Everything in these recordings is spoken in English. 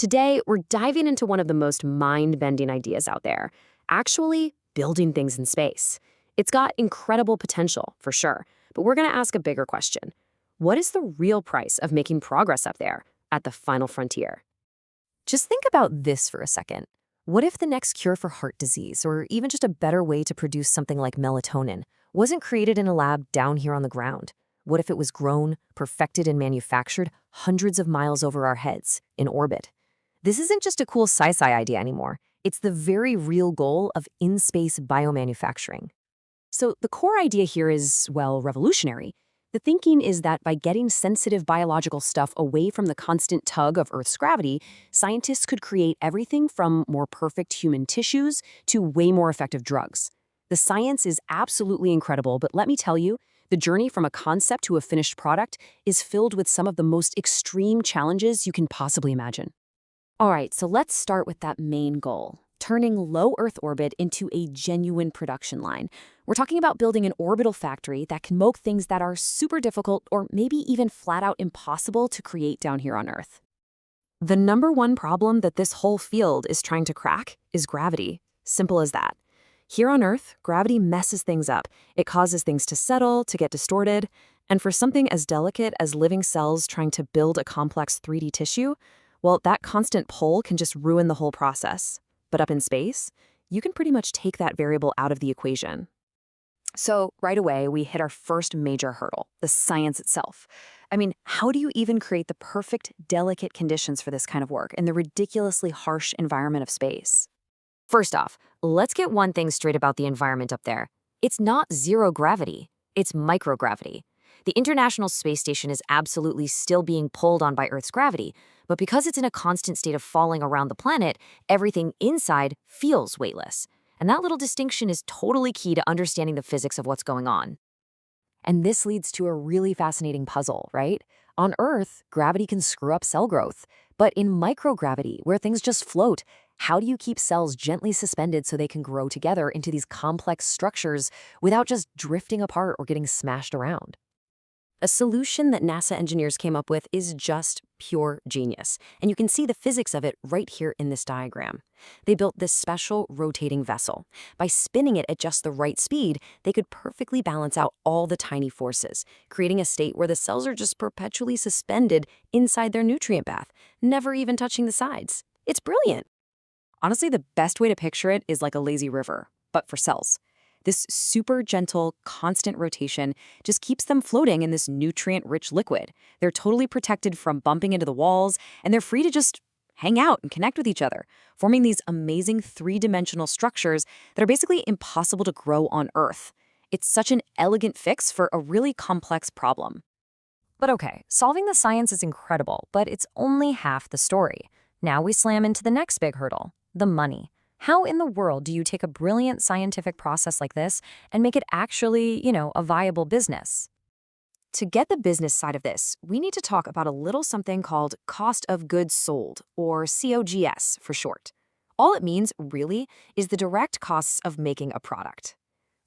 Today, we're diving into one of the most mind-bending ideas out there, actually building things in space. It's got incredible potential, for sure, but we're going to ask a bigger question. What is the real price of making progress up there at the final frontier? Just think about this for a second. What if the next cure for heart disease, or even just a better way to produce something like melatonin, wasn't created in a lab down here on the ground? What if it was grown, perfected, and manufactured hundreds of miles over our heads, in orbit? This isn't just a cool sci-fi idea anymore. It's the very real goal of in-space biomanufacturing. So the core idea here is, well, revolutionary. The thinking is that by getting sensitive biological stuff away from the constant tug of Earth's gravity, scientists could create everything from more perfect human tissues to way more effective drugs. The science is absolutely incredible, but let me tell you, the journey from a concept to a finished product is filled with some of the most extreme challenges you can possibly imagine. All right, so let's start with that main goal, turning low Earth orbit into a genuine production line. We're talking about building an orbital factory that can make things that are super difficult or maybe even flat out impossible to create down here on Earth. The number one problem that this whole field is trying to crack is gravity. Simple as that. Here on Earth, gravity messes things up. It causes things to settle, to get distorted, and for something as delicate as living cells trying to build a complex 3D tissue, well, that constant pull can just ruin the whole process. But up in space, you can pretty much take that variable out of the equation. So right away, we hit our first major hurdle, the science itself. I mean, how do you even create the perfect, delicate conditions for this kind of work in the ridiculously harsh environment of space? First off, let's get one thing straight about the environment up there. It's not zero gravity, it's microgravity. The International Space Station is absolutely still being pulled on by Earth's gravity, but because it's in a constant state of falling around the planet, everything inside feels weightless. And that little distinction is totally key to understanding the physics of what's going on. And this leads to a really fascinating puzzle, right? On Earth, gravity can screw up cell growth. But in microgravity, where things just float, how do you keep cells gently suspended so they can grow together into these complex structures without just drifting apart or getting smashed around? A solution that NASA engineers came up with is just pure genius, and you can see the physics of it right here in this diagram. They built this special rotating vessel. By spinning it at just the right speed, they could perfectly balance out all the tiny forces, creating a state where the cells are just perpetually suspended inside their nutrient bath, never even touching the sides. It's brilliant. Honestly, the best way to picture it is like a lazy river, but for cells. This super gentle, constant rotation just keeps them floating in this nutrient-rich liquid. They're totally protected from bumping into the walls, and they're free to just hang out and connect with each other, forming these amazing three-dimensional structures that are basically impossible to grow on Earth. It's such an elegant fix for a really complex problem. But okay, solving the science is incredible, but it's only half the story. Now we slam into the next big hurdle, the money. How in the world do you take a brilliant scientific process like this and make it actually, a viable business? To get the business side of this, we need to talk about a little something called cost of goods sold, or COGS for short. All it means, really, is the direct costs of making a product.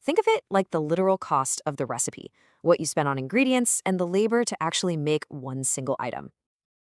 Think of it like the literal cost of the recipe, what you spend on ingredients and the labor to actually make one single item.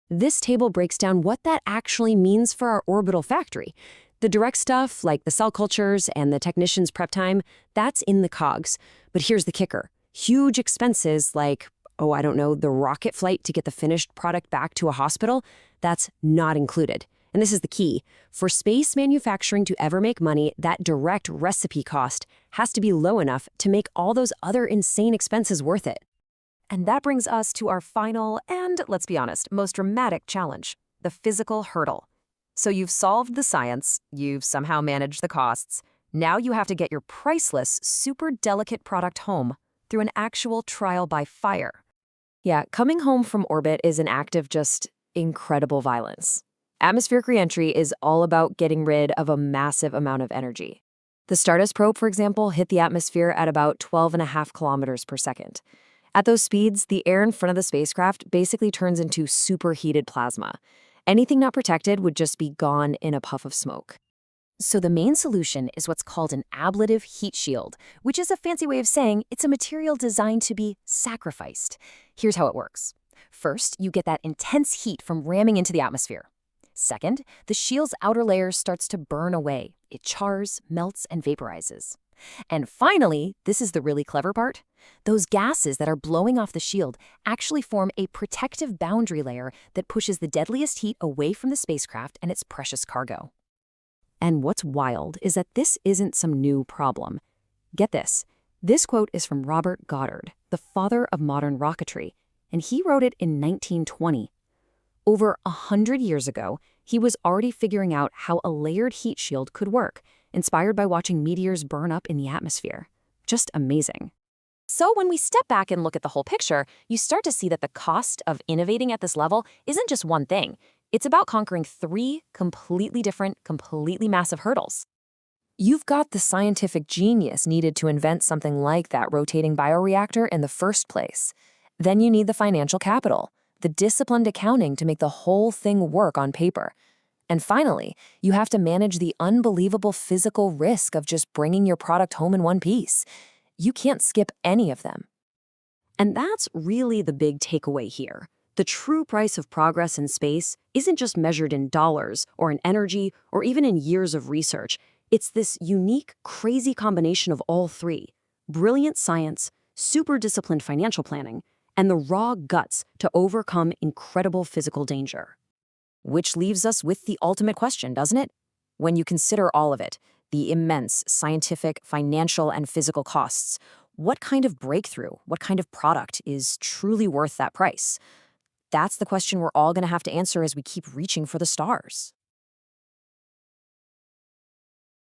This table breaks down what that actually means for our orbital factory. The direct stuff, like the cell cultures and the technician's prep time, that's in the COGS. But here's the kicker. Huge expenses like, the rocket flight to get the finished product back to a hospital, that's not included. And this is the key. For space manufacturing to ever make money, that direct recipe cost has to be low enough to make all those other insane expenses worth it. And that brings us to our final and, let's be honest, most dramatic challenge, the physical hurdle. So you've solved the science, you've somehow managed the costs. Now you have to get your priceless, super delicate product home through an actual trial by fire. Yeah, coming home from orbit is an act of just incredible violence. Atmospheric reentry is all about getting rid of a massive amount of energy. The Stardust probe, for example, hit the atmosphere at about 12.5 kilometers per second. At those speeds, the air in front of the spacecraft basically turns into superheated plasma. Anything not protected would just be gone in a puff of smoke. So the main solution is what's called an ablative heat shield, which is a fancy way of saying it's a material designed to be sacrificed. Here's how it works. First, you get that intense heat from ramming into the atmosphere. Second, the shield's outer layer starts to burn away. It chars, melts, and vaporizes. And finally, this is the really clever part, those gases that are blowing off the shield actually form a protective boundary layer that pushes the deadliest heat away from the spacecraft and its precious cargo. And what's wild is that this isn't some new problem. Get this. This quote is from Robert Goddard, the father of modern rocketry, and he wrote it in 1920. Over 100 years ago, he was already figuring out how a layered heat shield could work, inspired by watching meteors burn up in the atmosphere. Just amazing. So when we step back and look at the whole picture, you start to see that the cost of innovating at this level isn't just one thing. It's about conquering 3 completely different, completely massive hurdles. You've got the scientific genius needed to invent something like that rotating bioreactor in the first place. Then you need the financial capital, the disciplined accounting to make the whole thing work on paper. And finally, you have to manage the unbelievable physical risk of just bringing your product home in one piece. You can't skip any of them. And that's really the big takeaway here. The true price of progress in space isn't just measured in dollars or in energy or even in years of research. It's this unique, crazy combination of all 3: brilliant science, super disciplined financial planning, and the raw guts to overcome incredible physical danger. Which leaves us with the ultimate question, doesn't it? When you consider all of it, the immense scientific, financial, and physical costs, what kind of breakthrough, what kind of product is truly worth that price? That's the question we're all going to have to answer as we keep reaching for the stars.